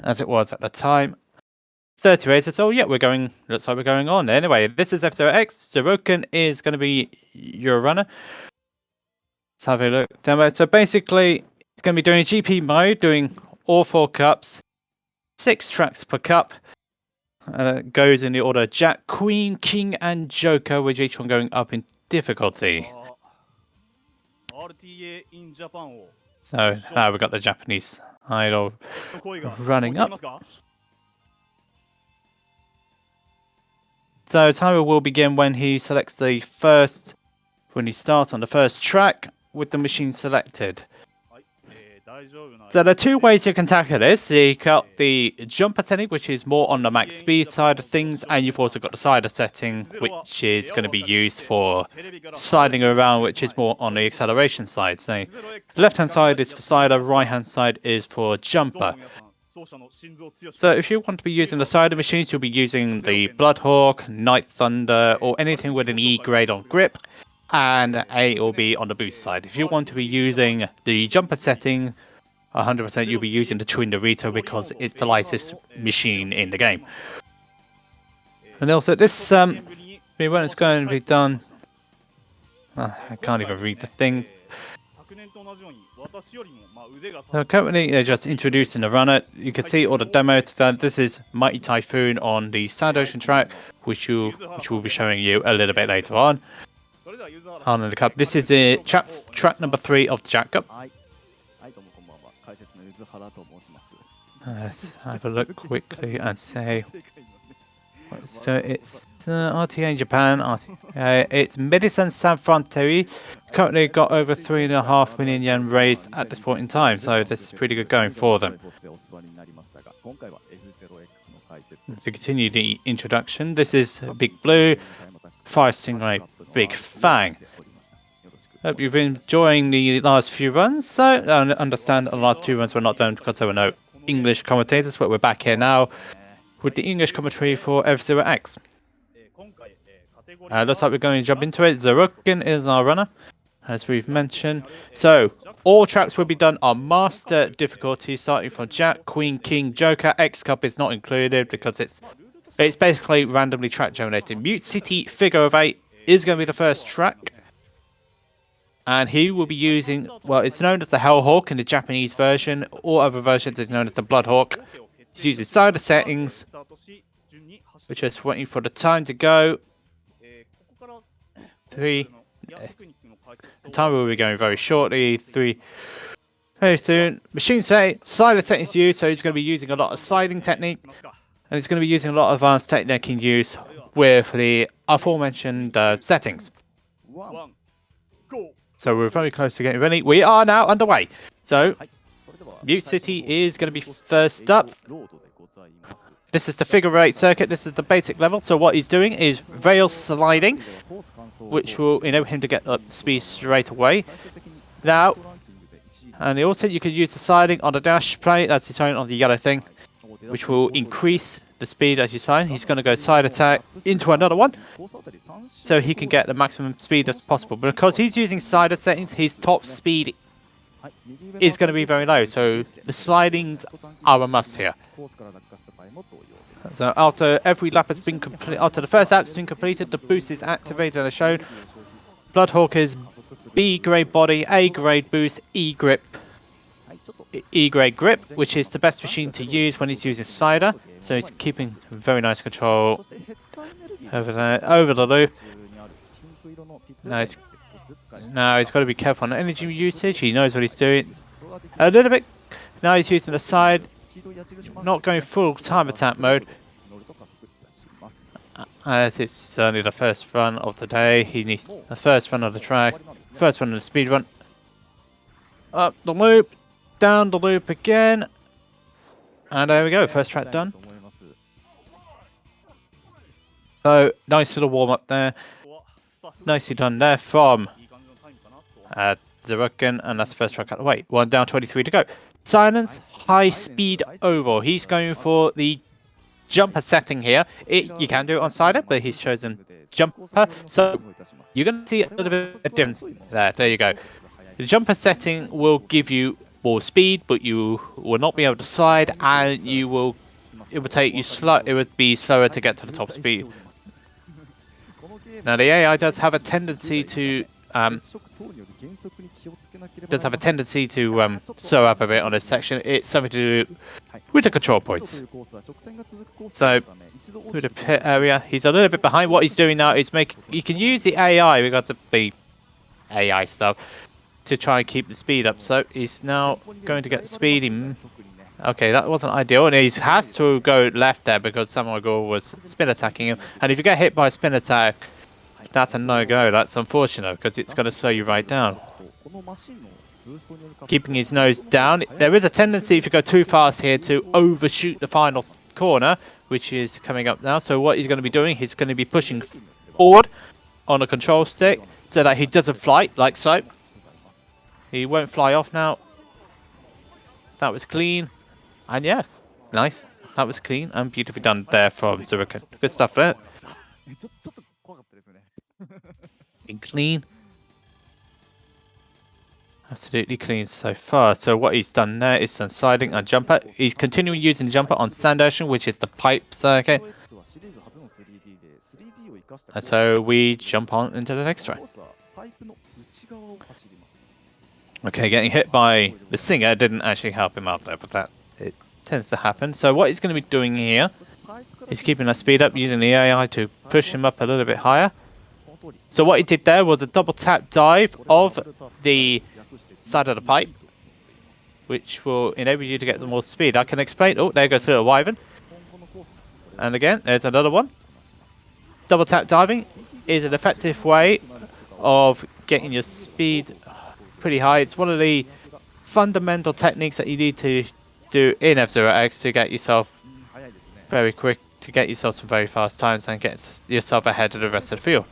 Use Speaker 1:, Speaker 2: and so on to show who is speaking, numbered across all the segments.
Speaker 1: as it was at the time. 30 races. Oh, yeah, looks like we're going on. Anyway, this is F0X. Zeroken is going to be your runner. Let's have a look. Demo. So basically, it's going to be doing GP mode, doing all 4 cups, 6 tracks per cup. Goes in the order Jack, Queen, King, and Joker, with each one going up in difficulty.
Speaker 2: RTA In Japan.
Speaker 1: So now we've got the Japanese idol running up. So timer will begin when he selects when he starts on the first track with the machine selected. So there are 2 ways you can tackle this. You got the jumper setting, which is more on the max speed side of things, and you've also got the slider setting, which is going to be used for sliding around, which is more on the acceleration side. So the left-hand side is for slider, right-hand side is for jumper. So if you want to be using the slider machines, you'll be using the Bloodhawk, Night Thunder, or anything with an E grade on grip, and A will be on the boost side. If you want to be using the jumper setting, 100% you'll be using the Twin Dorito because it's the lightest machine in the game. And also this when it's going to be done, I can't even read the thing. So currently they're just introducing the runner. You can see all the demos. This is Mighty Typhoon on the Sand Ocean track, which we'll be showing you a little bit later on. On the cup. This is the track number 3 of the Jack Cup. Let's have a look quickly and say so it's RTA in Japan. It's Medicine San Frontier. Currently got over 3.5 million yen raised at this point in time, so this is pretty good going for them. To continue the introduction, this is Big Blue, Fire Stingray, Big Fang. Hope you've been enjoying the last few runs. So I understand the last 2 runs were not done because there were no English commentators, but we're back here now with the English commentary for F0X. Looks like we're going to jump into it. Zeroken is our runner, as we've mentioned. So all tracks will be done on master difficulty, starting from Jack, Queen, King, Joker. X Cup is not included because it's basically randomly track generated. Mute City Figure of 8 is going to be the first track. And he will be using, well, it's known as the Hellhawk in the Japanese version. All other versions is known as the Bloodhawk. He's using slider settings. We're just waiting for the time to go. 3. Yes. The timer will be going very shortly. 3. Very soon. Machine set, slider settings used, so he's going to be using a lot of sliding technique. And he's going to be using a lot of advanced technique in use with the aforementioned settings. So we're very close to getting ready. We are now underway. So Mute City is going to be first up. This is the figure 8 circuit. This is the basic level. So what he's doing is rail sliding, which will enable him to get up speed straight away. Now, and also you can use the sliding on the dash plate, as you shown on the yellow thing, which will increase the speed as you slide. He's going to go side attack into another one, so he can get the maximum speed as possible. But because he's using slider settings, his top speed is going to be very low, so the slidings are a must here. So after every lap has been complete, after the first lap has been completed, the boost is activated as shown. Bloodhawk is B grade body, A grade boost, E grade grip, which is the best machine to use when he's using slider. So he's keeping very nice control over there, over the loop. Now he's got to be careful on energy usage. He knows what he's doing. A little bit. Now he's using the side, not going full time attack mode. As it's only the first run of the day, he needs the first run of the track, first run of the speed run. Up the loop, down the loop again, and there we go. First track done. So nice little warm up there. Nicely done there from Zeroken, and that's the first track out of the way. 1 down, 23 to go. Silence, high speed oval. He's going for the jumper setting here. You can do it on slider, but he's chosen jumper. So you're going to see a little bit of difference there. There you go. The jumper setting will give you more speed, but you will not be able to slide, and it will take you slow. It would be slower to get to the top speed. Now the AI does have a tendency to slow up a bit on this section. It's something to do with the control points. So with the pit area, he's a little bit behind. What he's doing now is you can use the AI, because of the AI stuff, to try and keep the speed up. So he's now going to get the speed in. Okay, that wasn't ideal, and he has to go left there because Samurai Gore was spin attacking him. And if you get hit by a spin attack, that's a no-go. That's unfortunate because it's going to slow you right down. Keeping his nose down. There is a tendency, if you go too fast here, to overshoot the final corner, which is coming up now. So what he's going to be doing, he's going to be pushing forward on a control stick so that he doesn't fly, like so. He won't fly off now. That was clean. And yeah, nice. That was clean and beautifully done there from Zeroken. Good stuff there. Clean. Absolutely clean so far. So what he's done there is some sliding and jumper. He's continuing using jumper on Sand Ocean, which is the pipe circuit. And so we jump on into the next track. Okay, getting hit by the singer didn't actually help him out there, but it tends to happen. So what he's going to be doing here is keeping that speed up, using the AI to push him up a little bit higher. So what he did there was a double tap dive of the side of the pipe, which will enable you to get some more speed. I can explain. Oh, there goes little Wyvern. And again, there's another one. Double tap diving is an effective way of getting your speed pretty high. It's one of the fundamental techniques that you need to do in F-Zero X to get yourself very quick, to get yourself some very fast times and get yourself ahead of the rest of the field.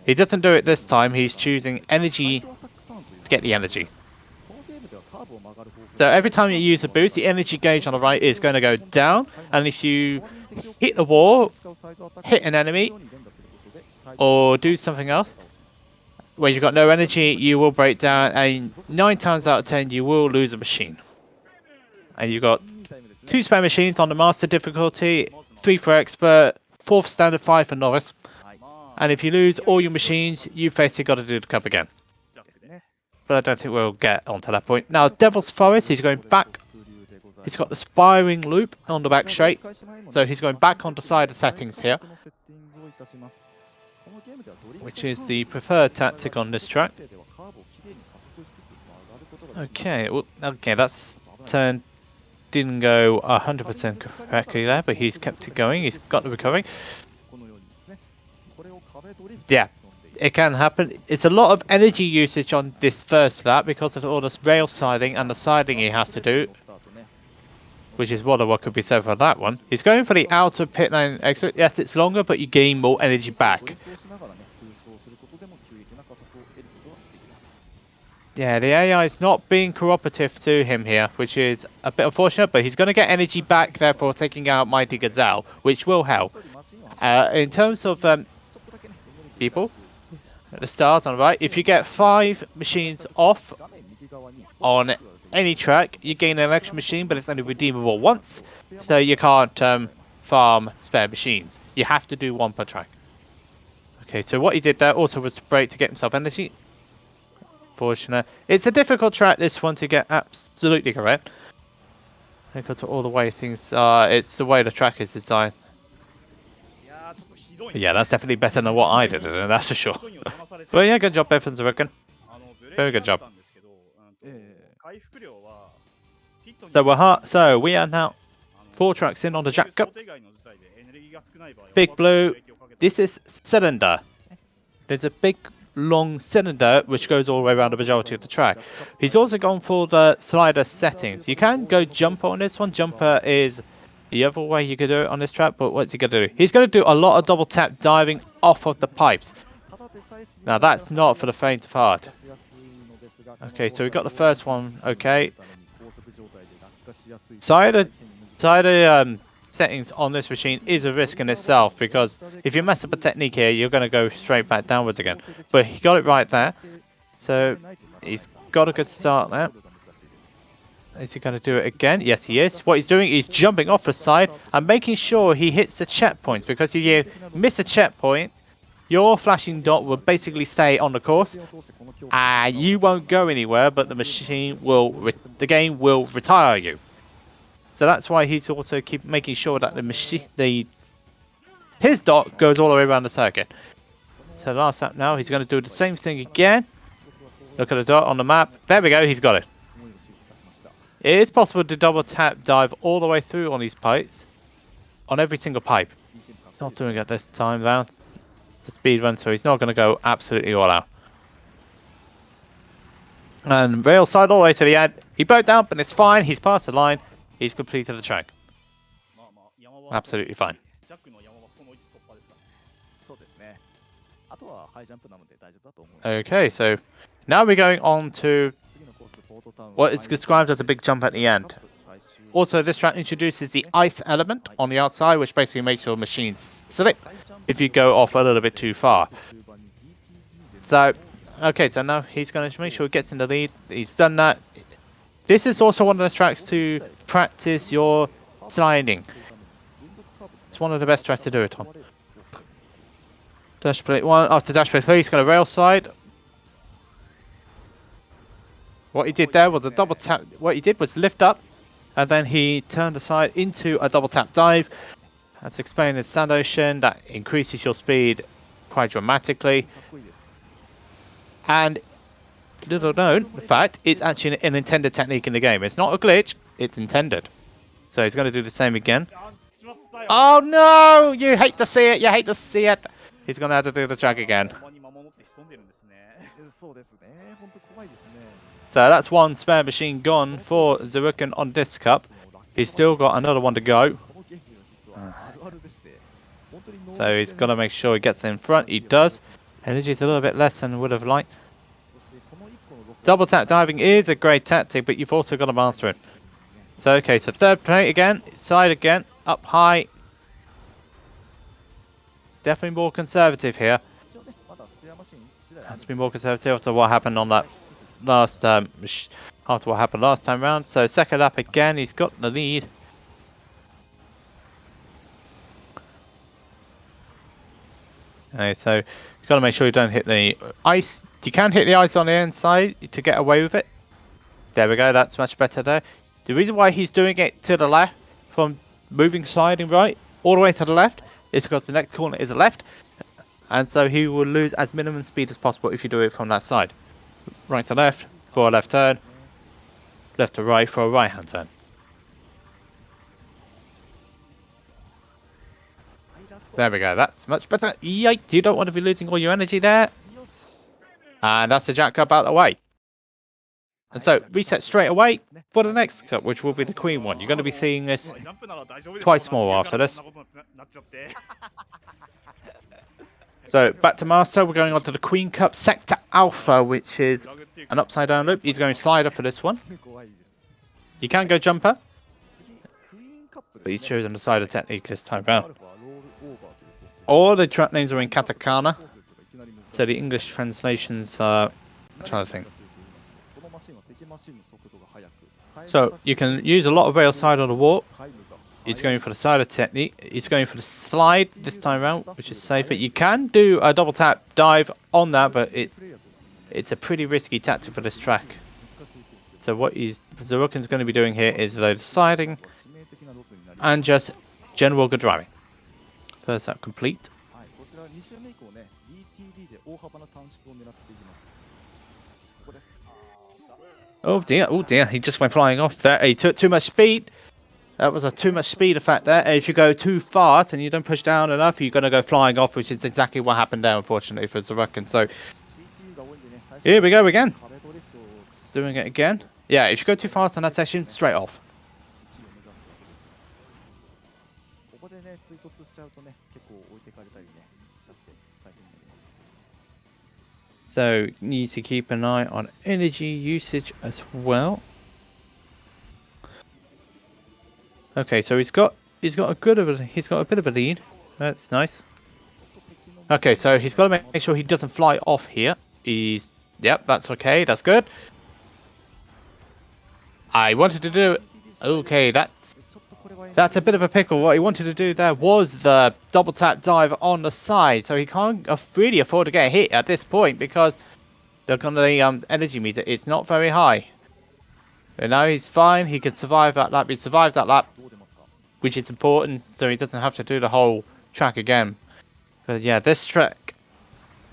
Speaker 1: He doesn't do it this time. He's choosing energy to get the energy. So every time you use a boost, the energy gauge on the right is going to go down, and if you hit the wall, hit an enemy, or do something else where you've got no energy, you will break down, and 9 times out of 10 you will lose a machine. And you've got 2 spare machines on the master difficulty, 3 for expert, 4 for standard, 5 for novice. And if you lose all your machines, you've basically got to do the cup again. But I don't think we'll get onto that point. Now, Devil's Forest, he's going back. He's got the spiraling loop on the back straight. So he's going back on the side of settings here, which is the preferred tactic on this track. Okay, well, okay, that's turn didn't go 100% correctly there, but he's kept it going. He's got the recovery. Yeah, it can happen. It's a lot of energy usage on this first lap because of all this rail sliding and the sliding he has to do, which is what could be said for that one. He's going for the outer pit lane exit. Yes, it's longer, but you gain more energy back. Yeah, the AI is not being cooperative to him here, which is a bit unfortunate, but he's going to get energy back, therefore taking out Mighty Gazelle, which will help. In terms of people, at the start on the right, if you get 5 machines off on any track, you gain an extra machine, but it's only redeemable once, so you can't farm spare machines. You have to do 1 per track. Okay, so what he did there also was to brake to get himself energy. Fortunate. It's a difficult track, this one, to get absolutely correct. Because of all the way things are, it's the way the track is designed. Yeah, that's definitely better than what I did, that's for sure. Well, yeah, good job, Evans, I reckon. Very good job. So we are now 4 tracks in on the Jack Cup. Big Blue. This is cylinder. There's a big long cylinder which goes all the way around the majority of the track. He's also gone for the slider settings. You can go jumper on this one. Jumper is the other way you could do it on this track, but what's he going to do? He's going to do a lot of double tap diving off of the pipes. Now that's not for the faint of heart. Okay, so we got the first one. Okay, slider settings on this machine is a risk in itself, because if you mess up a technique here, you're going to go straight back downwards again. But he got it right there, so he's got a good start there. Is he going to do it again? Yes, he is. What he's doing is jumping off the side and making sure he hits the checkpoints, because if you miss a checkpoint, your flashing dot will basically stay on the course. You won't go anywhere, but the game will retire you. So that's why he's also keep making sure that his dot goes all the way around the circuit. So last lap now, he's going to do the same thing again. Look at the dot on the map. There we go, he's got it. It is possible to double tap dive all the way through on these pipes, on every single pipe. He's not doing it this time round. It's a speed run, so he's not going to go absolutely all out. And rail side all the way to the end. He broke down, but it's fine. He's passed the line. He's completed the track. Absolutely fine. Okay, so now we're going on to what is described as a big jump at the end. Also, this track introduces the ice element on the outside, which basically makes your machine slip if you go off a little bit too far. So, okay, so now he's going to make sure he gets in the lead. He's done that. This is also one of those tracks to practice your sliding. It's one of the best tracks to do it on. Dash plate 1 after dash plate 3, he's going to rail side. What he did there was a double tap. What he did was lift up, and then he turned aside into a double tap dive. That's explained in Stand Ocean. That increases your speed quite dramatically. And little known fact, it's actually an intended technique in the game. It's not a glitch, it's intended. So he's going to do the same again. Oh no! You hate to see it, you hate to see it! He's going to have to do the track again. So that's one spare machine gone for Zeroken on this cup. He's still got another one to go. So he's got to make sure he gets in front. He does. Energy's a little bit less than would have liked. Double tap diving is a great tactic, but you've also got to master it. So okay, so third plate again, side again, up high. Definitely more conservative here. Has to be more conservative after what happened on that last time round. So second lap again, he's got the lead. Okay, so you've got to make sure you don't hit the ice. You can hit the ice on the inside to get away with it. There we go, that's much better there. The reason why he's doing it to the left, from moving side and right, all the way to the left, is because the next corner is a left. And so he will lose as minimum speed as possible if you do it from that side. Right to left for a left turn. Left to right for a right hand turn. There we go, that's much better. Yikes, you don't want to be losing all your energy there. And that's the Jack Cup out of the way. And so, reset straight away for the next cup, which will be the Queen one. You're going to be seeing this twice more after this. So, back to Master, we're going on to the Queen Cup Sector Alpha, which is an upside down loop. He's going slider for this one. You can go jumper, but he's chosen the slider technique this time around. All the track names are in katakana, so the English translations are... I'm trying to think. So you can use a lot of rail side on the warp. He's going for the slider technique. He's going for the slide this time around, which is safer. You can do a double tap dive on that, but it's a pretty risky tactic for this track. So what Zeroken's going to be doing here is a load of sliding and just general good driving. First lap complete. Oh dear, he just went flying off there. He took too much speed. That was a too much speed effect there. If you go too fast and you don't push down enough, you're going to go flying off, which is exactly what happened there, unfortunately, for Zeroken. So, here we go again. Doing it again. Yeah, if you go too fast in that session, straight off. So, need to keep an eye on energy usage as well. Okay, so he's got a bit of a lead. That's nice. Okay, so he's got to make sure he doesn't fly off here. Yep, that's okay. That's good. I wanted to do... Okay, that's a bit of a pickle. What he wanted to do there was the double tap dive on the side, so he can't really afford to get hit at this point because the energy meter is not very high. But now he's fine. He can survive that lap. He survived that lap, which is important, so he doesn't have to do the whole track again. But yeah, this track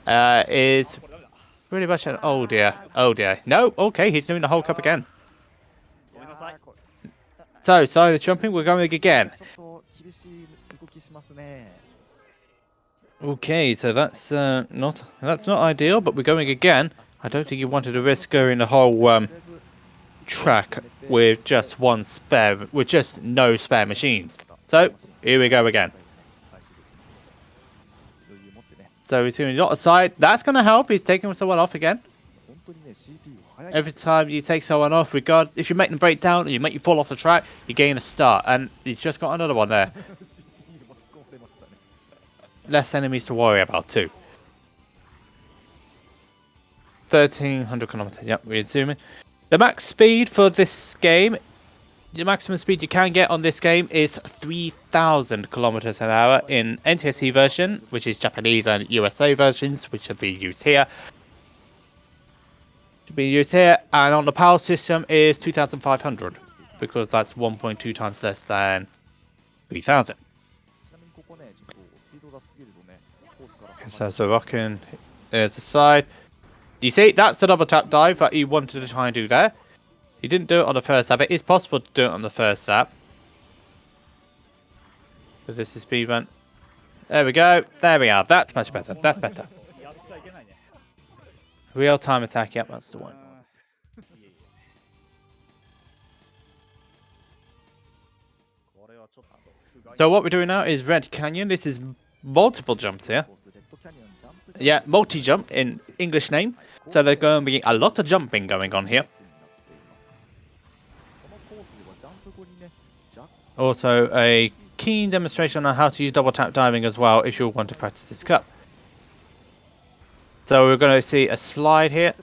Speaker 1: is pretty much an... Oh dear. Oh dear. No, okay, he's doing the whole cup again. So, the jumping, we're going again. Okay, so that's not ideal, but we're going again. I don't think you wanted to risk going the whole track with just no spare machines. So here we go again. So he's doing a lot aside. That's going to help. He's taking someone off again. Every time you take someone off, if you make them break down or you make you fall off the track, you gain a start. And he's just got another one there. Less enemies to worry about too. 1300 kilometers. Yep, we're zooming. The max speed for this game, the maximum speed you can get on this game is 3,000 kilometers an hour in NTSC version, which is Japanese and USA versions, which will be used here. And on the PAL system is 2,500 because that's 1.2 times less than 3,000. So Zeroken is the side. You see, that's the double tap dive that he wanted to try and do there. He didn't do it on the first lap. It is possible to do it on the first lap. But this is speedrun. There we go. There we are. That's much better. That's better. Real-time attack. Yep, that's the one. So what we're doing now is Red Canyon. This is multiple jumps here. Yeah, multi-jump in English name. So there's going to be a lot of jumping going on here. Also, a keen demonstration on how to use double tap diving as well if you want to practice this cup. So we're going to see a slide here.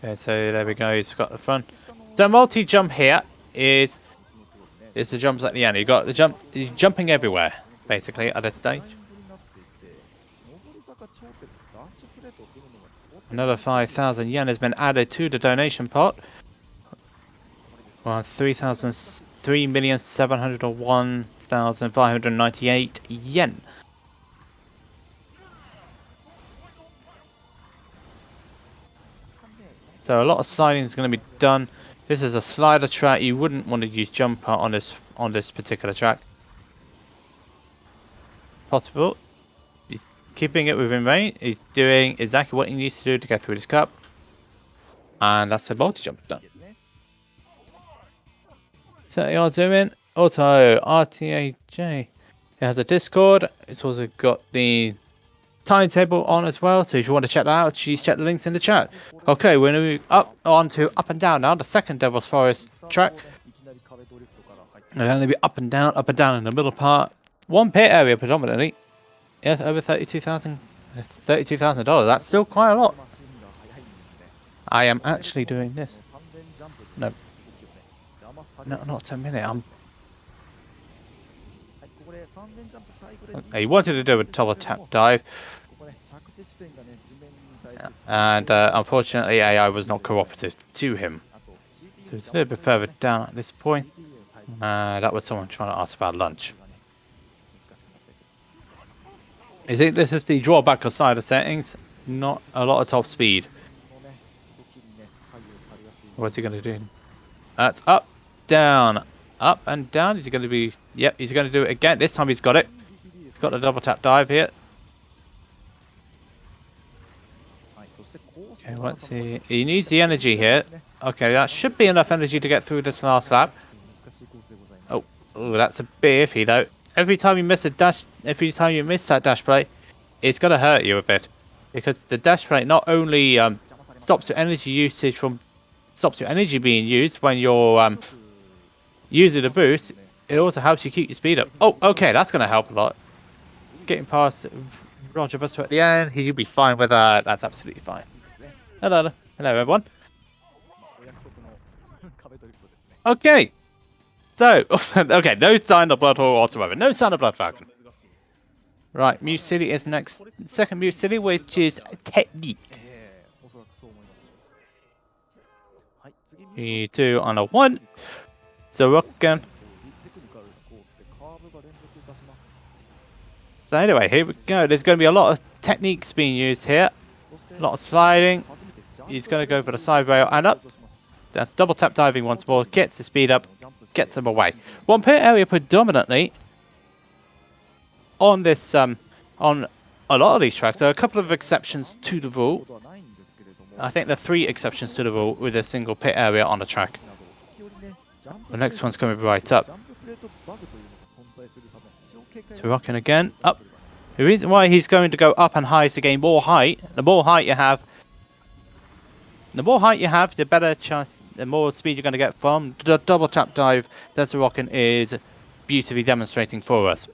Speaker 1: Okay, so there we go. He's got the front. The multi-jump here is the jumps at the end. You've got the jump. You're jumping everywhere, basically, at this stage. Another 5,000 yen has been added to the donation pot. Well, 3,701,598 yen. So a lot of sliding is going to be done. This is a slider track. You wouldn't want to use jumper on this particular track. Possible. He's keeping it within range. He's doing exactly what he needs to do to get through this cup. And that's a multi-jump done. So you're doing also RTA It has a Discord. It's also got the timetable on as well. So if you want to check that out, please check the links in the chat. Okay, we're moving on to up and down now. The second Devil's Forest track. They're going to be up and down in the middle part. One pit area predominantly. Yeah, over $32,000. That's still quite a lot. I am actually doing this. No, not a minute. He wanted to do a double tap dive, and unfortunately AI was not cooperative to him. So it's a little bit further down at this point. That was someone trying to ask about lunch. I think this is the drawback of slider settings. Not a lot of top speed. What's he going to do? That's up, down, up and down. Is he going to be... Yep, he's going to do it again. This time he's got it. He's got the double tap dive here. Okay, what's he... He needs the energy here. Okay, that should be enough energy to get through this last lap. Oh, that's a bit iffy though. Every time you miss that dash plate, it's gonna hurt you a bit, because the dash plate not only stops your energy being used when you're using the boost, it also helps you keep your speed up. Oh, okay, that's gonna help a lot. Getting past Roger Buster at the end. He'll be fine with that. That's absolutely fine. Hello, hello everyone. Okay. So, okay, no sign of Blood Hawk whatsoever. No sign of Blood Falcon. Right, Mute City is next. Second Mute City, which is Technique. 2 on a 1. Zeroken. So anyway, here we go. There's going to be a lot of techniques being used here. A lot of sliding. He's going to go for the side rail and up. That's double tap diving once more. Gets the speed up. Gets him away. One pit area predominantly on this, on a lot of these tracks. There are a couple of exceptions to the rule. I think there are 3 exceptions to the rule with a single pit area on the track. The next one's coming right up. Zeroken again, up. The reason why he's going to go up and high to gain more height, the more height you have, the better chance, the more speed you're going to get from the double tap dive that Zeroken is beautifully demonstrating for us.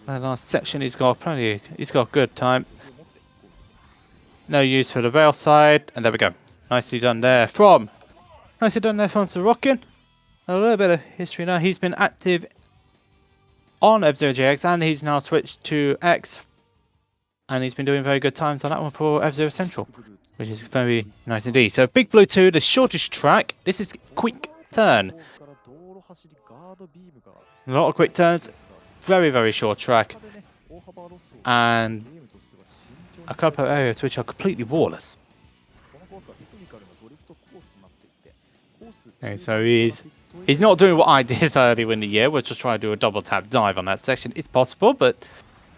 Speaker 1: The last section he's got plenty, he's got good time. No use for the rail side, and there we go. Nicely done there from Zeroken. A little bit of history now. He's been active on F-Zero JX, and he's now switched to X, and he's been doing very good times on that one for F-Zero Central, which is very nice indeed. So Big Blue 2, the shortest track. This is quick turn. A lot of quick turns. Very, very short track. And a couple of areas which are completely wall-less. Okay, so he's not doing what I did earlier in the year, which was try to do a double tap dive on that section. It's possible, but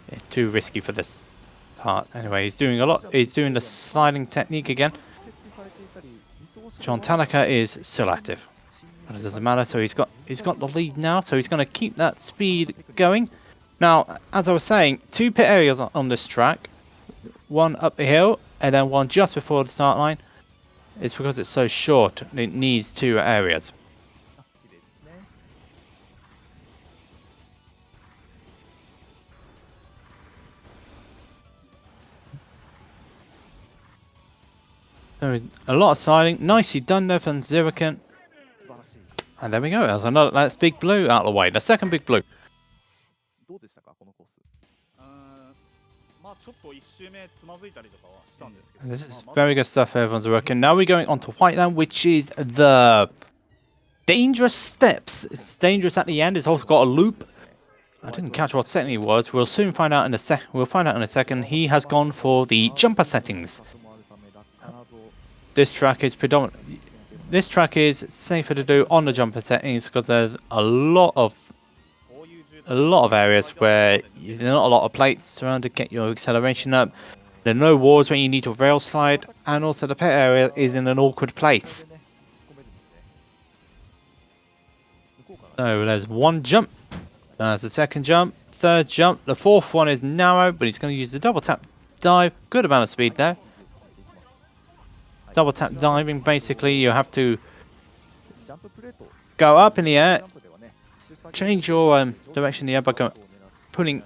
Speaker 1: it's too risky for this part. Anyway, he's doing a lot. He's doing the sliding technique again. John Tanaka is still active, but it doesn't matter. So he's got the lead now. So he's going to keep that speed going. Now, as I was saying, 2 pit areas on this track. One up the hill, and then one just before the start line. It's because it's so short, it needs 2 areas. So a lot of sliding, nicely done there from Zeroken. And there we go, that's Big Blue out of the way, the second Big Blue. And this is very good stuff everyone's working. Now we're going on to Whiteland, which is the dangerous steps. It's dangerous at the end. It's also got a loop. I didn't catch what setting he was. We'll soon find out in a second. He has gone for the jumper settings. This track is safer to do on the jumper settings because there's a lot of areas where there's not a lot of plates around to get your acceleration up. There are no walls where you need to rail slide, and also the pit area is in an awkward place. So there's one jump, there's a second jump, third jump, the fourth one is narrow, but he's going to use the double tap dive. Good amount of speed there. Double tap diving, basically you have to go up in the air, change your direction in the air by pushing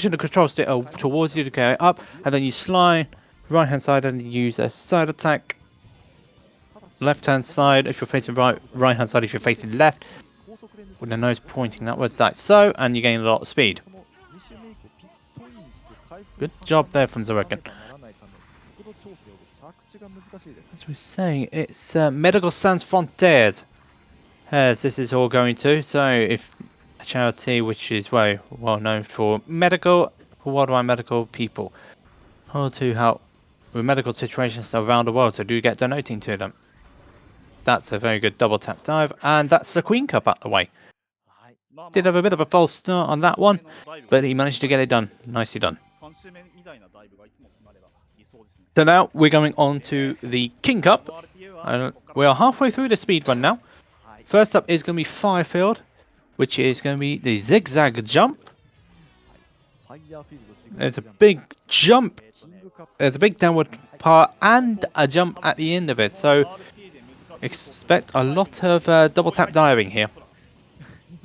Speaker 1: the control stick towards you to go up, and then you slide right hand side and use a side attack. Left hand side if you're facing right hand side if you're facing left, with the nose pointing outwards like so, and you gain a lot of speed. Good job there from Zeroken. As we're saying, it's Medical Sans Frontières. As this is all going to, so if a charity which is very well known for worldwide medical people, or to help with medical situations around the world, so do get donating to them. That's a very good double tap dive, and that's the Queen Cup out the way. Did have a bit of a false start on that one, but he managed to get it done. Nicely done. So now we're going on to the King Cup. We are halfway through the speed run now. First up is going to be Firefield, which is going to be the Zigzag Jump. There's a big jump. There's a big downward part and a jump at the end of it. So expect a lot of double tap diving here.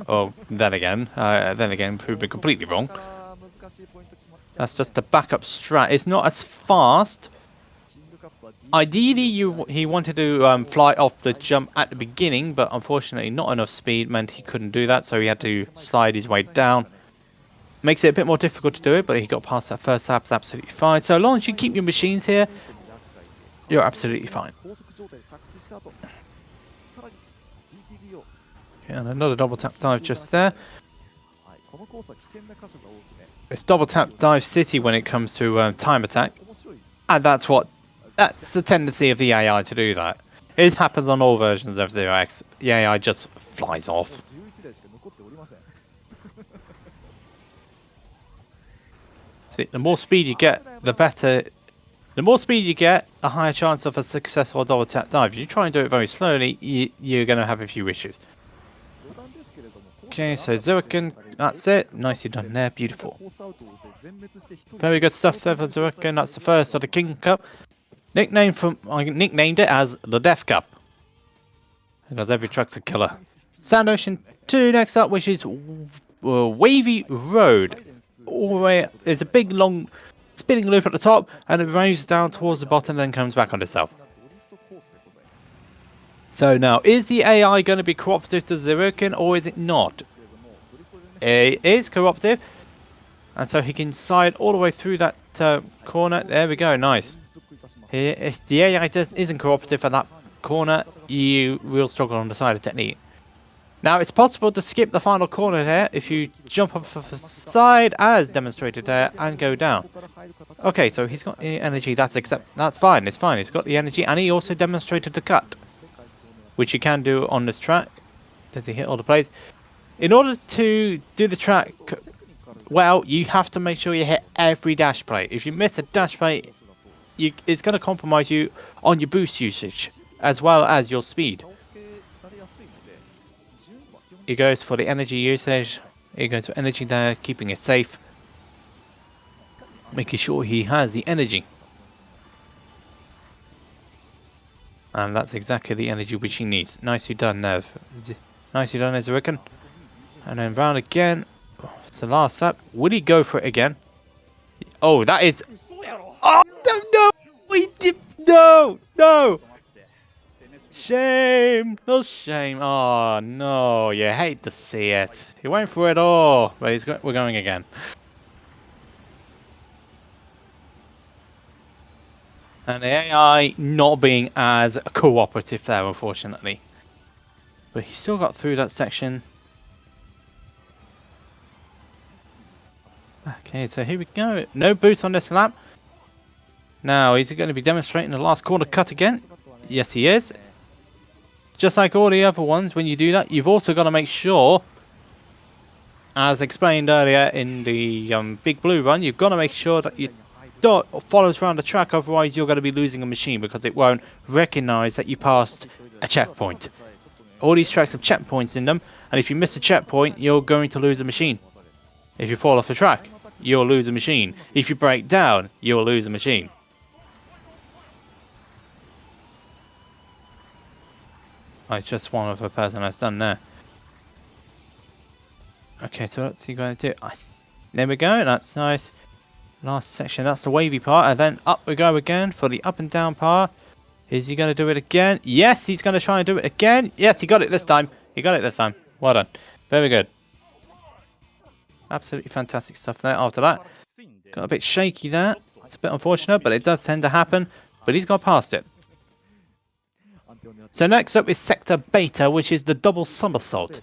Speaker 1: Oh, then again, proved me completely wrong. That's just a backup strat. It's not as fast. Ideally, he wanted to fly off the jump at the beginning, but unfortunately not enough speed meant he couldn't do that, so he had to slide his way down. Makes it a bit more difficult to do it, but he got past that first lap, absolutely fine. So long as you keep your machines here, you're absolutely fine. And another double tap dive just there. It's double tap dive city when it comes to time attack, and that's the tendency of the AI to do that. It happens on all versions of Zero X. The AI just flies off. See, the more speed you get, the better. The more speed you get, the higher chance of a successful double tap dive. If you try and do it very slowly, you're going to have a few issues. Okay, so Zeroken, that's it. Nicely done there, beautiful. Very good stuff there for Zeroken. That's the first of the King Cup. I nicknamed it as the Death Cup, because every truck's a killer. Sand Ocean 2 next up, which is Wavy Road. All the way, there's a big long spinning loop at the top, and it raises down towards the bottom, then comes back on itself. So now, is the AI going to be cooperative to Zeroken, or is it not? It is cooperative, and so he can slide all the way through that corner. There we go, nice. If the AI isn't cooperative at that corner, you will struggle on the side of technique. Now, it's possible to skip the final corner here if you jump off of the side, as demonstrated there, and go down. Okay, so he's got the energy. That's fine. It's fine. He's got the energy, and he also demonstrated the cut, which you can do on this track. Did he hit all the plays? In order to do the track well, you have to make sure you hit every dash play. If you miss a dash play, it's going to compromise you on your boost usage as well as your speed. He goes for the energy usage. He goes for energy there, keeping it safe, making sure he has the energy. And that's exactly the energy which he needs. Nicely done, Nev. Nicely done, Zeroken. And then round again. Oh, it's the last lap. Would he go for it again? Oh, that is... Oh, no! We did... No! No! Shame! No shame. Oh, no. You hate to see it. He went for it all. But we're going again. And the AI not being as cooperative there, unfortunately. But he still got through that section. Okay, so here we go. No boost on this lap. Now, is he going to be demonstrating the last corner cut again? Yes, he is. Just like all the other ones, when you do that, you've also got to make sure, as explained earlier in the Big Blue run, you've got to make sure that you don't follow around the track, otherwise you're going to be losing a machine because it won't recognize that you passed a checkpoint. All these tracks have checkpoints in them, and if you miss a checkpoint, you're going to lose a machine. If you fall off the track, you'll lose a machine. If you break down, you'll lose a machine. Like just one other person that's done there. Okay, so what's he going to do? There we go, that's nice. Last section, that's the wavy part, and then up we go again for the up and down part. Is he going to do it again? Yes, he's going to try and do it again. Yes, he got it this time. He got it this time. Well done. Very good. Absolutely fantastic stuff there after that. Got a bit shaky there. It's a bit unfortunate, but it does tend to happen. But he's got past it. So next up is Sector Beta, which is the double somersault.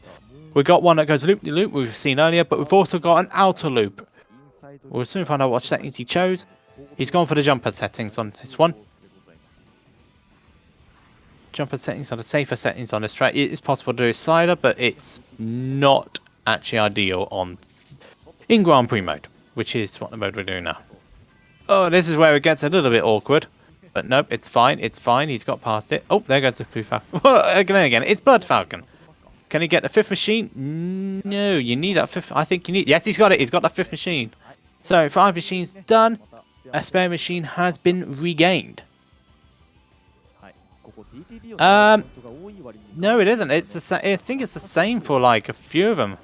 Speaker 1: We've got one that goes loop-de-loop, we've seen earlier, but we've also got an outer loop. We'll soon find out what settings he chose. He's gone for the jumper settings on this one. Jumper settings are the safer settings on this track. It is possible to do a slider, but it's not actually ideal in Grand Prix mode, which is what the mode we're doing now. Oh, this is where it gets a little bit awkward. But nope, it's fine, it's fine. He's got past it. Oh, there goes the Blue Falcon. Well, again, it's Blood Falcon. Can he get the fifth machine? No, you need that fifth. I think you need... Yes, he's got it. He's got that fifth machine. So, 5 machines done. A spare machine has been regained. No, it isn't. It's the I think it's the same for like a few of them.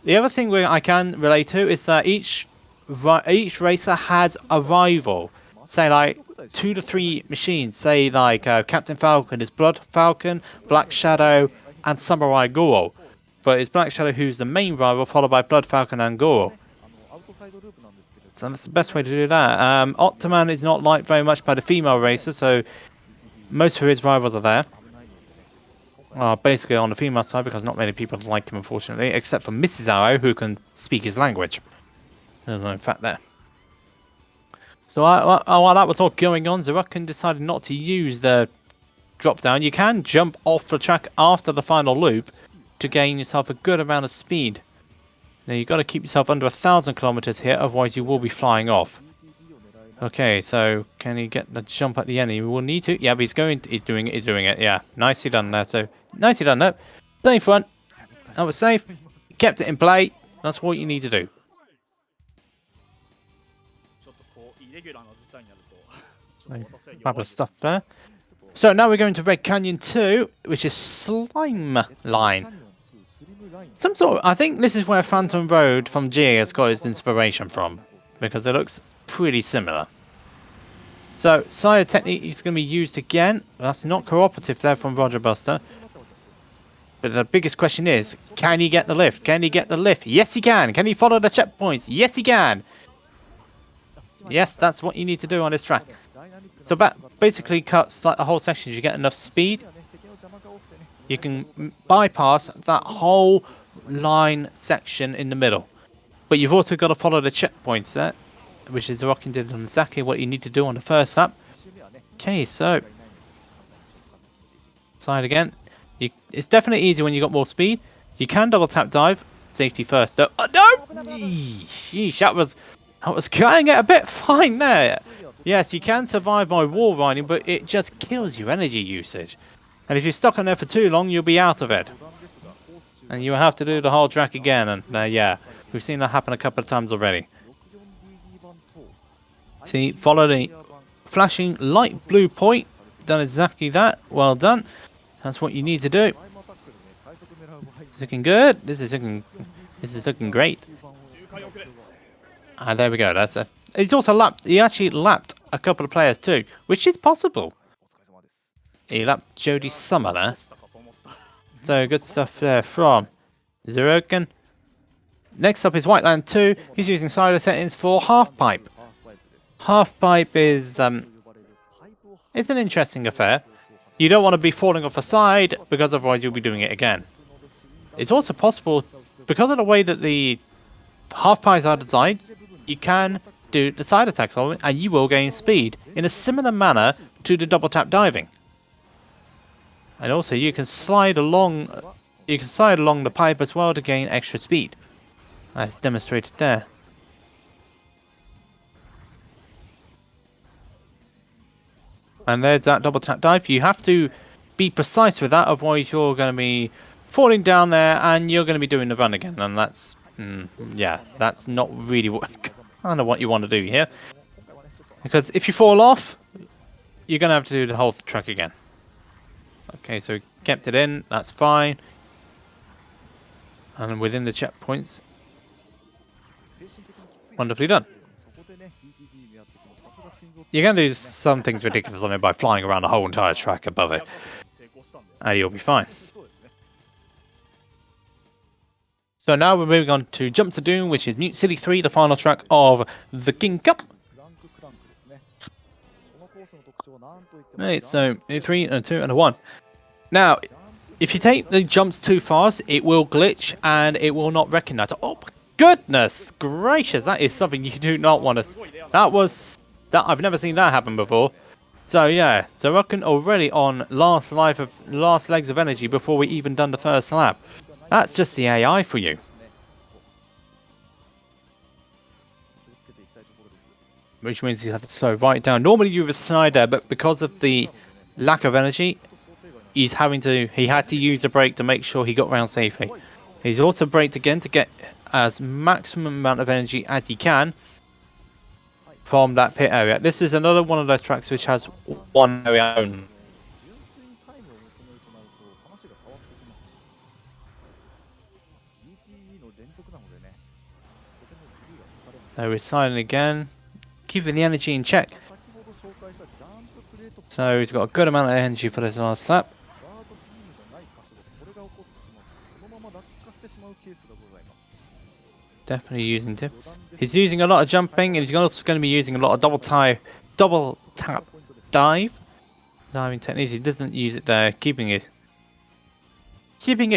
Speaker 1: The other thing I can relate to is that each racer has a rival. Say like 2 to 3 machines. Say like Captain Falcon is Blood Falcon, Black Shadow, and Samurai Goro. But it's Black Shadow who's the main rival, followed by Blood Falcon and Goro. So that's the best way to do that. Optiman is not liked very much by the female racer, so most of his rivals are there. Basically on the female side, because not many people like him, unfortunately, except for Mrs. Arrow, who can speak his language. There's no fact there. So while that was all going on, Zeroken decided not to use the drop down. You can jump off the track after the final loop to gain yourself a good amount of speed. Now you've got to keep yourself under 1,000 kilometers here, otherwise you will be flying off. Okay, so can he get the jump at the end? He will need to. Yeah, but he's doing it. Yeah, nicely done there. So nicely done there. Safe front. That was safe. Kept it in play. That's what you need to do. Fabulous stuff there. So now we're going to Red Canyon 2, which is Slime Line. Some sort of, I think this is where Phantom Road from GA has got its inspiration from, because it looks pretty similar. So Sire technique is going to be used again. That's not cooperative there from Roger Buster. But the biggest question is, can he get the lift? Can he get the lift? Yes, he can. Can he follow the checkpoints? Yes, he can. Yes, that's what you need to do on this track. So that basically cuts like the whole section. You get enough speed, you can bypass that whole line section in the middle. But you've also got to follow the checkpoints there, which is Zeroken did exactly what you need to do on the first lap. Okay, so side again. It's definitely easier when you got more speed. You can double tap dive, safety first. So, no! Sheesh, that was cutting it a bit fine there. Yes, you can survive by wall riding, but it just kills your energy usage. And if you're stuck on there for too long, you'll be out of it. And you'll have to do the whole track again. And yeah, we've seen that happen a couple of times already. See, follow the flashing light blue point. Done exactly that. Well done. That's what you need to do. It's looking good. This is looking great. And there we go. He's also lapped. He actually lapped a couple of players too, which is possible. He lapped Jody Summer there. So good stuff there from Zeroken. Next up is Whiteland 2. He's using slider settings for half pipe. Half pipe is it's an interesting affair. You don't want to be falling off the side because otherwise you'll be doing it again. It's also possible because of the way that the half pipes are designed. You can do the side attacks on it, and you will gain speed in a similar manner to the double tap diving. And also, you can slide along. You can slide along the pipe as well to gain extra speed, as demonstrated there. And there's that double tap dive. You have to be precise with that, otherwise you're going to be falling down there, and you're going to be doing the run again, and that's yeah, that's not really kind of what you want to do here. Because if you fall off, you're going to have to do the whole track again. Okay, so we kept it in, that's fine. And within the checkpoints. Wonderfully done. You can do some things ridiculous on it by flying around the whole entire track above it. And you'll be fine. So now we're moving on to Jump to Doom, which is Mute City 3, the final track of the King Cup. Right, so 3, and 2, and a 1. Now, if you take the jumps too fast, it will glitch and it will not recognize. Oh my goodness gracious, that is something you do not want to. I've never seen that happen before. So yeah, Zeroken already on last legs of energy before we even done the first lap. That's just the AI for you. Which means he had to slow right down. Normally you would slide there, but because of the lack of energy, he had to use the brake to make sure he got around safely. He's also braked again to get as maximum amount of energy as he can from that pit area. This is another one of those tracks which has one area only. So we're sliding again, keeping the energy in check. So he's got a good amount of energy for this last lap. Definitely using tip. He's using a lot of jumping, and he's also going to be using a lot of double tap diving techniques. He doesn't use it there, keeping it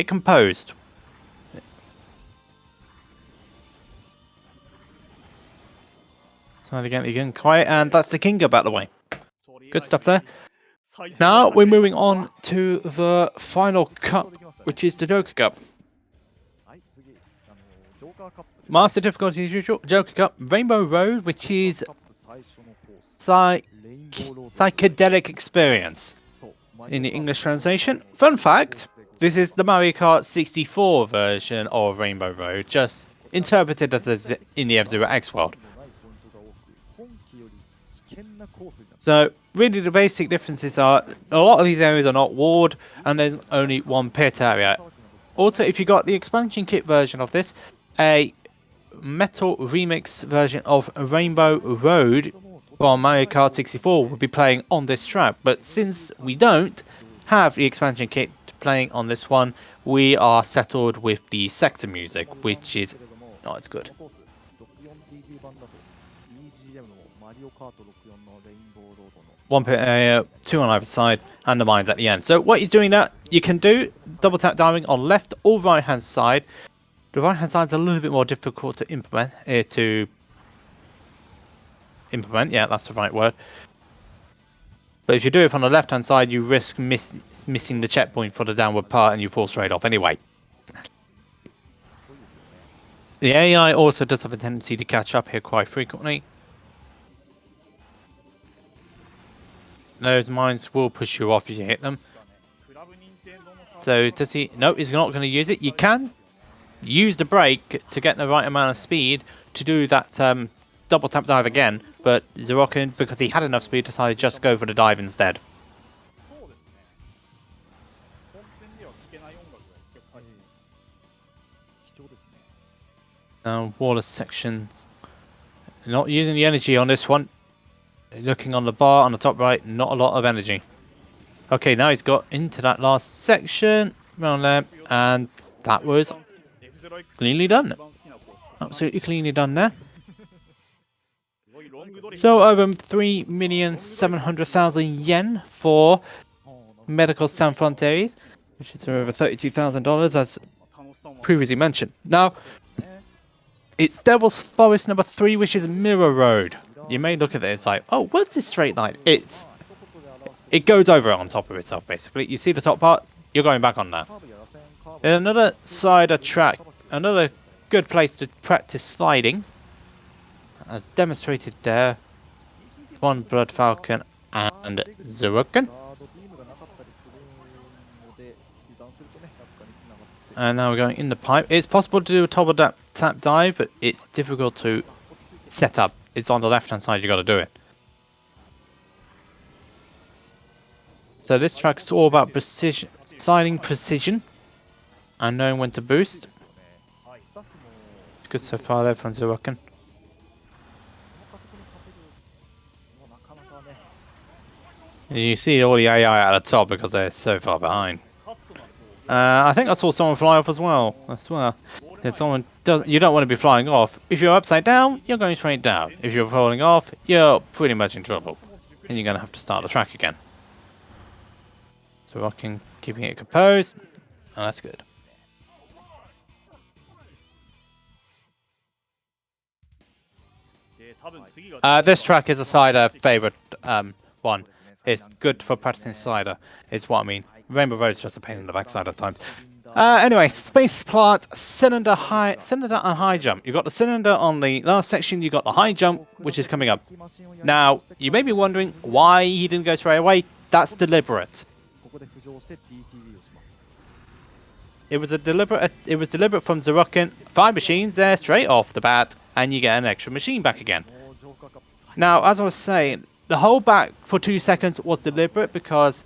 Speaker 1: composed. So again, quiet, and that's the king by the way. Good stuff there. Now we're moving on to the final cup, which is the Joker Cup. Master difficulty as usual, Joker Cup, Rainbow Road, which is Psychedelic Experience in the English translation. Fun fact, this is the Mario Kart 64 version of Rainbow Road, just interpreted as in the F-Zero X world. So really the basic differences are a lot of these areas are not walled and there's only one pit area. Also, if you got the expansion kit version of this, a metal remix version of Rainbow Road from Mario Kart 64 will be playing on this track. But since we don't have the expansion kit playing on this one, we are settled with the sector music, which is not as good. One pit area, two on either side, and the mines at the end. So what he's doing that, you can do double tap diving on left or right hand side. The right hand side is a little bit more difficult to implement. Yeah, that's the right word. But if you do it from the left hand side, you risk missing the checkpoint for the downward part and you fall straight off anyway. The AI also does have a tendency to catch up here quite frequently. Those mines will push you off if you hit them. So does he? No, he's not going to use it. You can use the brake to get the right amount of speed to do that double tap dive again, but Zeroken, because he had enough speed, decided just go for the dive instead. Now, Wallace section, not using the energy on this one. Looking on the bar on the top right, not a lot of energy. Okay, now he's got into that last section, round there, and that was cleanly done. Absolutely cleanly done there. So over 3,700,000 yen for Medical San Frontiers, which is over $32,000 as previously mentioned. Now, it's Devil's Forest number 3, which is Mirror Road. You may look at it, it's like, oh, what's this straight line? It goes over on top of itself, basically. You see the top part, you're going back on that. Another side of track, another good place to practice sliding, as demonstrated there. One Blood Falcon and Zeroken. And now we're going in the pipe. It's possible to do a double tap dive, but it's difficult to set up. It's on the left hand side, you got to do it. So this track is all about precision, sliding precision, and knowing when to boost. It's good so far there from Zeroken. And you see all the AI at the top because they're so far behind. I think I saw someone fly off as well. If someone you don't want to be flying off. If you're upside down, you're going straight down. If you're falling off, you're pretty much in trouble, and you're going to have to start the track again. So rocking, keeping it composed, and that's good. This track is a slider favorite one. It's good for practicing slider, is what I mean. Rainbow Road is just a pain in the backside at times. Anyway, space plant, cylinder and high jump. You've got the cylinder on the last section, you've got the high jump, which is coming up. Now, you may be wondering why he didn't go straight away. That's deliberate. It was deliberate from Zeroken. 5 machines there straight off the bat, and you get an extra machine back again. Now, as I was saying, the hold back for 2 seconds was deliberate because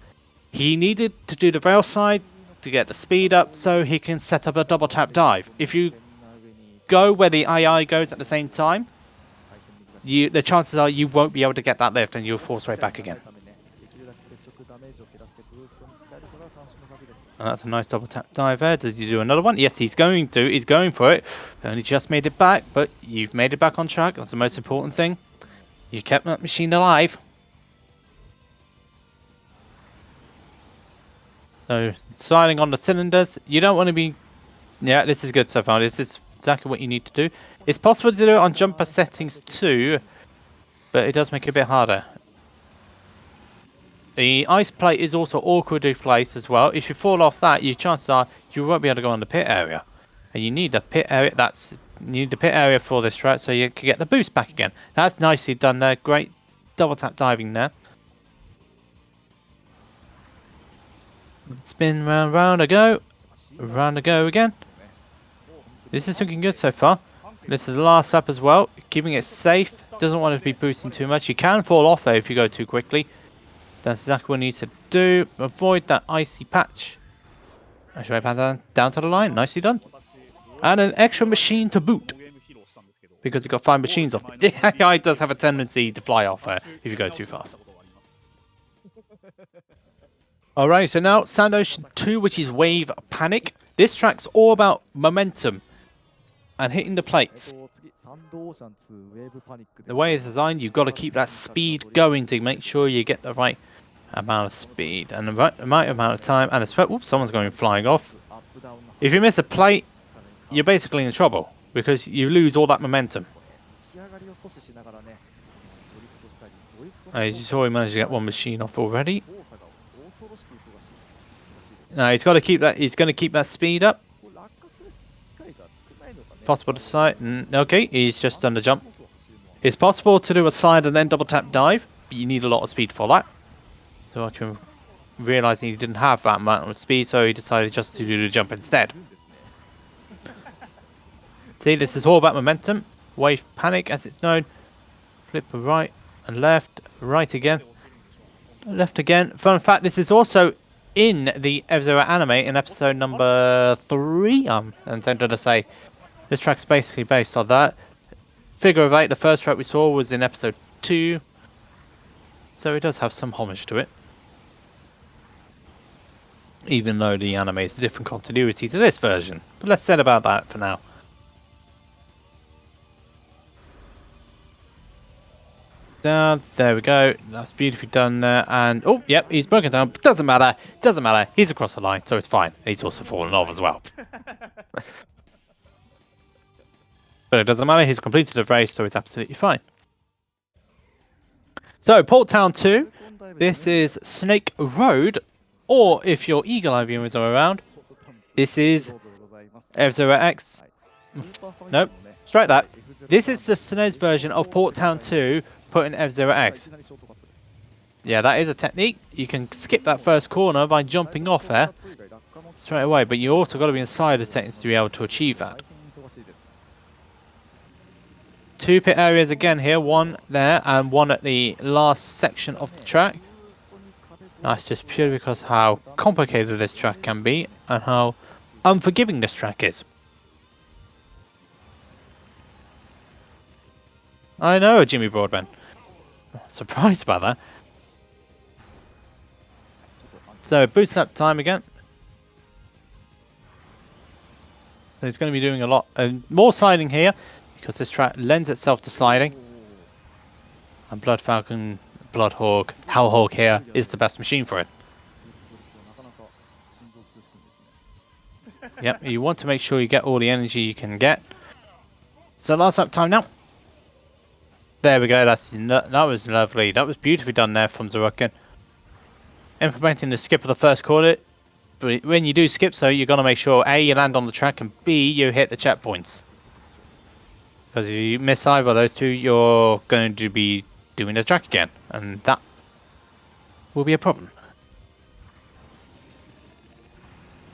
Speaker 1: he needed to do the rail slide to get the speed up so he can set up a double tap dive. If you go where the AI goes at the same time, the chances are you won't be able to get that lift and you'll fall straight back again. And that's a nice double tap dive there. Does he do another one? Yes, he's going to. He's going for it. Only just made it back, but you've made it back on track. That's the most important thing. You kept that machine alive. So, sliding on the cylinders. You don't want to be... Yeah, this is good so far. This is exactly what you need to do. It's possible to do it on jumper settings too, but it does make it a bit harder. The ice plate is also awkward to place as well. If you fall off that, your chances are you won't be able to go on the pit area. And you need the pit area. You need the pit area for this track so you can get the boost back again. That's nicely done there. Great double tap diving there. Spin round, round a go. Round a go again. This is looking good so far. This is the last lap as well. Keeping it safe. Doesn't want to be boosting too much. You can fall off there if you go too quickly. That's exactly what you need to do. Avoid that icy patch. Straight down to the line. Nicely done. And an extra machine to boot. Because it got 5 machines off. The AI does have a tendency to fly off there if you go too fast. Alright, so now Sand Ocean 2, which is Wave Panic. This track's all about momentum and hitting the plates. The way it's designed, you've got to keep that speed going to make sure you get the right amount of speed and the right amount of time. And oops, someone's going flying off. If you miss a plate, you're basically in trouble because you lose all that momentum. As you saw, he managed to get 1 machine off already. Now he's got to keep that. He's going to keep that speed up. Possible to slide. Okay, he's just done the jump. It's possible to do a slide and then double tap dive, but you need a lot of speed for that. So I can realize he didn't have that amount of speed, so he decided just to do the jump instead. See, this is all about momentum. Wave Panic, as it's known. Flip right and left, right again, left again. Fun fact: this is also in the F-Zero anime in episode number 3. I'm intended to say. This track's basically based on that. Figure of 8, the first track we saw was in episode 2. So it does have some homage to it. Even though the anime is a different continuity to this version. But let's set about that for now. Down, there we go. That's beautifully done there. And, oh, yep, he's broken down. But doesn't matter. Doesn't matter. He's across the line, so it's fine. He's also fallen off as well. But it doesn't matter, he's completed the race, so it's absolutely fine. So, Port Town 2, this is Snake Road, or if your Eagle Eye viewers are around, this is F-Zero X. Nope, strike that. This is the SNES version of Port Town 2 put in F-Zero X. Yeah, that is a technique. You can skip that first corner by jumping off there straight away, but you also got to be in slider settings to be able to achieve that. 2 pit areas again here, 1 there and 1 at the last section of the track. That's just purely because how complicated this track can be and how unforgiving this track is. I know, Jimmy Broadbent. Surprised about that. So, boost up time again. So he's going to be doing a lot more sliding here, because this track lends itself to sliding. And Blood Falcon, Bloodhawk, Hellhawk here is the best machine for it. Yep, you want to make sure you get all the energy you can get. So last lap time now. There we go, that was lovely. That was beautifully done there from Zeroken. Implementing the skip of the first corner. But when you do skip, so you're going to make sure A, you land on the track, and B, you hit the checkpoints. Because if you miss either of those two, you're going to be doing the track again. And that will be a problem.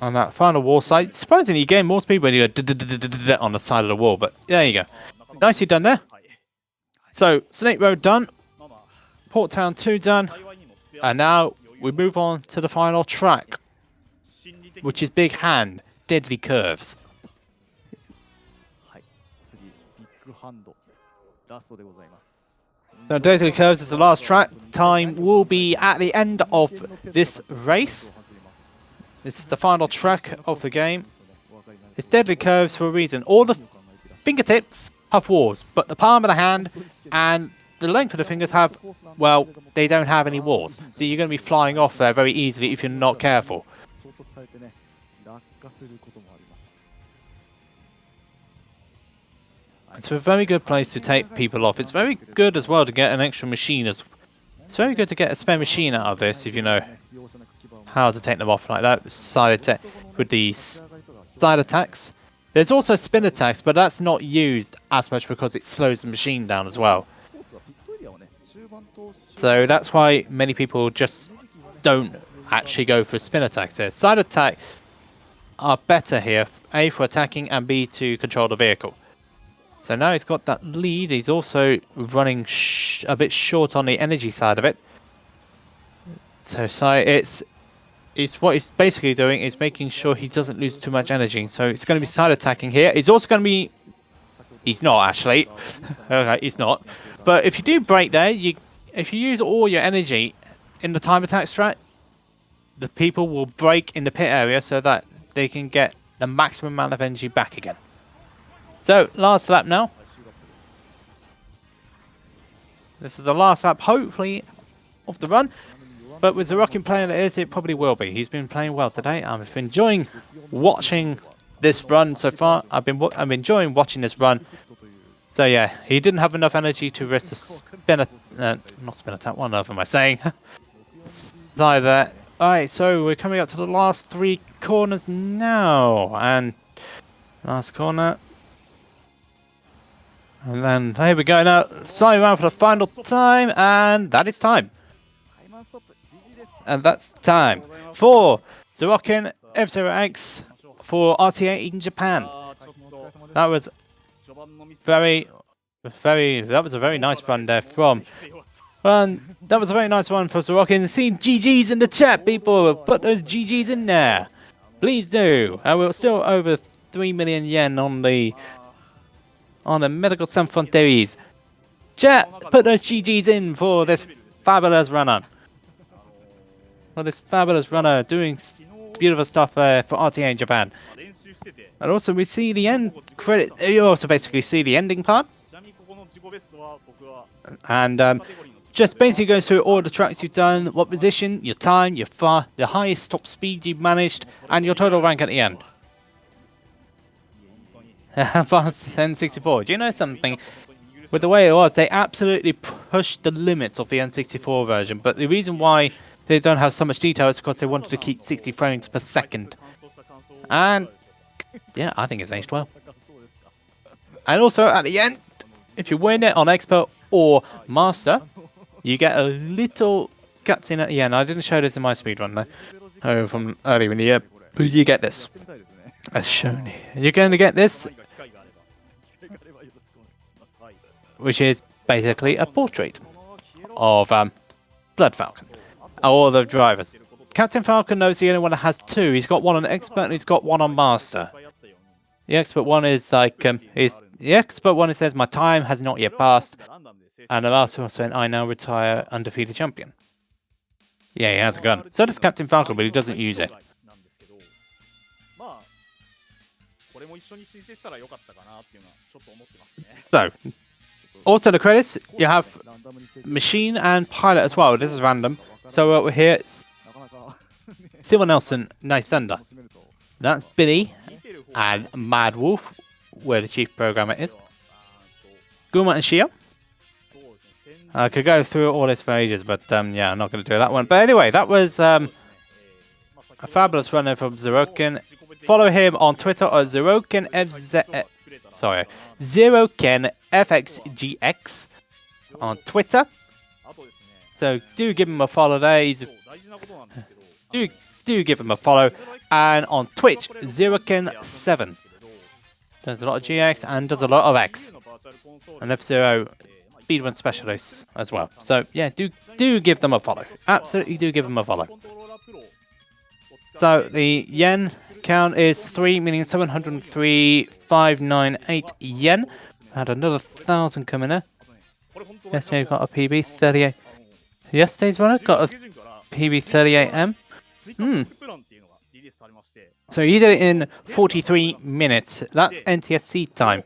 Speaker 1: On that final wall side, surprisingly you gain more speed when you go on the side of the wall. But there you go. Nicely done there. So, Snake Road done. Port Town 2 done. And now we move on to the final track, which is Big Hand, Deadly Curves. So Deadly Curves is the last track. Time will be at the end of this race. This is the final track of the game. It's Deadly Curves for a reason. All the fingertips have wars, but the palm of the hand and the length of the fingers have, well, they don't have any wars. So you're going to be flying off there very easily if you're not careful. It's a very good place to take people off. It's very good as well to get an extra machine. It's very good to get a spare machine out of this if you know how to take them off like that. With the side attacks. There's also spin attacks, but that's not used as much because it slows the machine down as well. So that's why many people just don't actually go for spin attacks here. Side attacks are better here, A, for attacking, and B, to control the vehicle. So now he's got that lead. He's also running a bit short on the energy side of it. So what he's basically doing is making sure he doesn't lose too much energy. So it's going to be side attacking here. He's also going to be... He's not, actually. Okay, he's not. But if you do break there, if you use all your energy in the time attack strat, the people will break in the pit area so that they can get the maximum amount of energy back again. So, last lap now. This is the last lap, hopefully, of the run. But with Zeroken playing it probably will be. He's been playing well today. I'm enjoying watching this run so far. I'm enjoying watching this run. So yeah, he didn't have enough energy to risk the not spin attack. What on earth am I saying? Side there. Alright, so we're coming up to the last 3 corners now. And last corner. And then here we go now. Sliding around for the final time. And that is time. And that's time for Zeroken F0X for RTA In Japan. That was that was a very nice run there from. That was a very nice one for Zeroken. Seeing GGs in the chat, people. Put those GGs in there. Please do. And we're still over 3 million yen on the medical Sanfonteries. Chat, put those GGs in for this fabulous runner. Doing beautiful stuff for RTA in Japan. And also we see the end credit. You also basically see the ending part. And just basically goes through all the tracks you've done, what position, your time, your highest top speed you've managed, and your total rank at the end. Advanced N64. Do you know something? With the way it was, they absolutely pushed the limits of the N64 version. But the reason why they don't have so much detail is because they wanted to keep 60 frames per second. And yeah, I think it's aged well. And also at the end, if you win it on Expert or Master, you get a little cutscene at the end. I didn't show this in my speedrun though, from earlier in the year, but you get this. As shown here. You're going to get this, which is basically a portrait of Blood Falcon. All the drivers. Captain Falcon knows the only one that has 2. He's got one on Expert and he's got one on Master. The Expert one is like, the Expert one, it says, my time has not yet passed. And the Master one said, I now retire undefeated champion. Yeah, he has a gun. So does Captain Falcon, but he doesn't use it. So, also the credits, you have machine and pilot as well. This is random. So we're here, Silver Nelson, Night Thunder. That's Billy and Mad Wolf, where the chief programmer is. Guma and Shia. I could go through all this for ages, but yeah, I'm not going to do that one. But anyway, that was a fabulous run from Zeroken. Follow him on Twitter at Zeroken FXGX on Twitter. So do give him a follow there. Do give him a follow. And on Twitch, Zeroken7. Does a lot of GX and does a lot of X. And F0 speedrun specialists as well. So yeah, do give them a follow. Absolutely do give them a follow. So the yen count is 3,703,598 yen. Had another 1,000 coming in. Yesterday got a PB 38. Yesterday's runner got a PB 38M. So you did it in 43 minutes. That's NTSC time.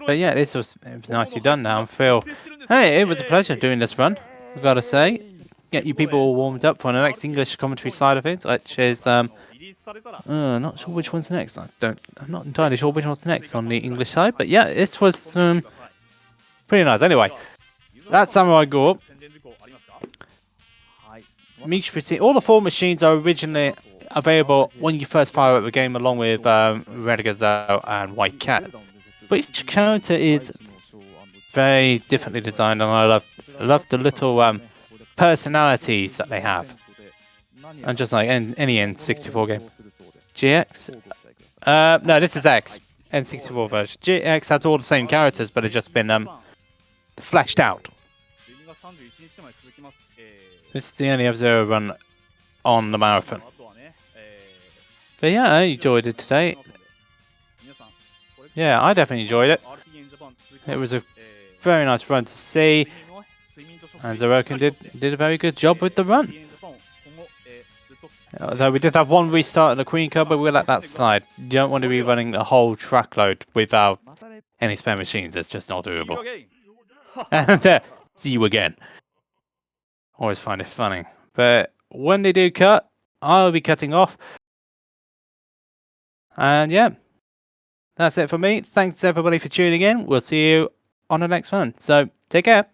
Speaker 1: But yeah, it was nicely done now, Phil. Hey, it was a pleasure doing this run, I've got to say. Get you people all warmed up for the next English commentary side of it, which is, not sure which one's next. I'm not entirely sure which one's next on the English side, but yeah, this was, pretty nice. Anyway, that's Samurai Gore. All the 4 machines are originally available when you first fire up the game, along with Red Gazelle and White Cat. But each character is very differently designed, and I love the little personalities that they have. And just like any N64 game. GX? No, this is X. N64 version. GX has all the same characters, but it's just been fleshed out. This is the only F-Zero run on the marathon. But yeah, I enjoyed it today. Yeah, I definitely enjoyed it. It was a very nice run to see. And Zeroken did a very good job with the run. Although we did have one restart in the Queen Cup, but we'll let that slide. You don't want to be running a whole trackload without any spare machines. It's just not doable. And see you again. Always find it funny. But when they do cut, I'll be cutting off. And yeah, that's it for me. Thanks everybody for tuning in. We'll see you on the next one. So take care.